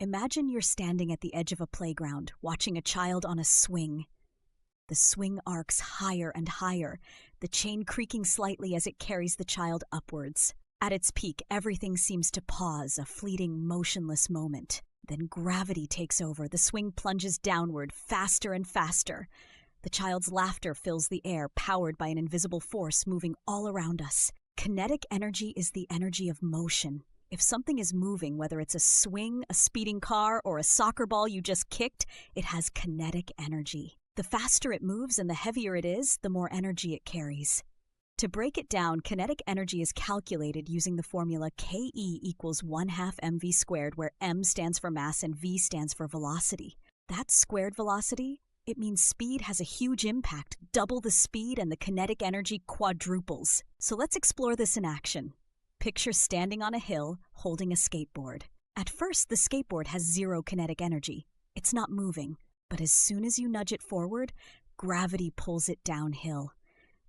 Imagine you're standing at the edge of a playground, watching a child on a swing. The swing arcs higher and higher, the chain creaking slightly as it carries the child upwards. At its peak, everything seems to pause, a fleeting, motionless moment. Then gravity takes over. The swing plunges downward, faster and faster. The child's laughter fills the air, powered by an invisible force moving all around us. Kinetic energy is the energy of motion. If something is moving, whether it's a swing, a speeding car, or a soccer ball you just kicked, it has kinetic energy. The faster it moves and the heavier it is, the more energy it carries. To break it down, kinetic energy is calculated using the formula Ke equals 1/2 mv squared, where m stands for mass and v stands for velocity. That's squared velocity. It means speed has a huge impact. Double the speed and the kinetic energy quadruples. So let's explore this in action. Picture standing on a hill, holding a skateboard. At first, the skateboard has zero kinetic energy. It's not moving. But as soon as you nudge it forward, gravity pulls it downhill.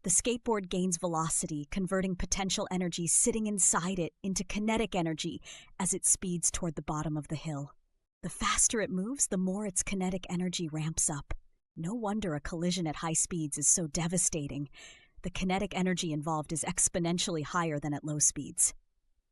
The skateboard gains velocity, converting potential energy sitting inside it into kinetic energy as it speeds toward the bottom of the hill. The faster it moves, the more its kinetic energy ramps up. No wonder a collision at high speeds is so devastating. The kinetic energy involved is exponentially higher than at low speeds.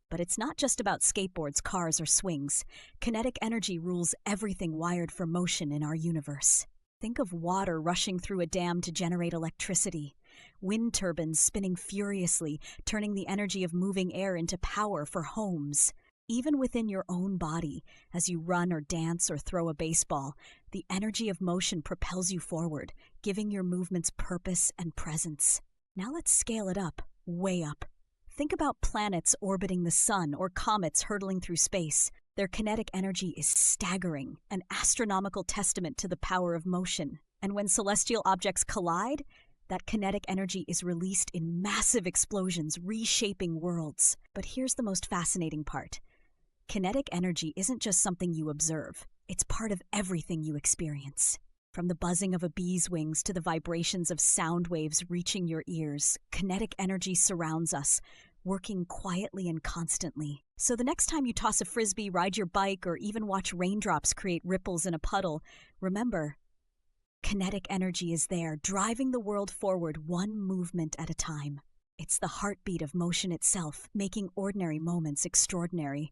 But it's not just about skateboards, cars, or swings. Kinetic energy rules everything wired for motion in our universe. Think of water rushing through a dam to generate electricity. Wind turbines spinning furiously, turning the energy of moving air into power for homes. Even within your own body, as you run or dance or throw a baseball, the energy of motion propels you forward, giving your movements purpose and presence. Now let's scale it up, way up. Think about planets orbiting the sun or comets hurtling through space. Their kinetic energy is staggering, an astronomical testament to the power of motion. And when celestial objects collide, that kinetic energy is released in massive explosions, reshaping worlds. But here's the most fascinating part. Kinetic energy isn't just something you observe. It's part of everything you experience. From the buzzing of a bee's wings to the vibrations of sound waves reaching your ears, kinetic energy surrounds us, working quietly and constantly. So the next time you toss a frisbee, ride your bike, or even watch raindrops create ripples in a puddle, remember, kinetic energy is there, driving the world forward one movement at a time. It's the heartbeat of motion itself, making ordinary moments extraordinary.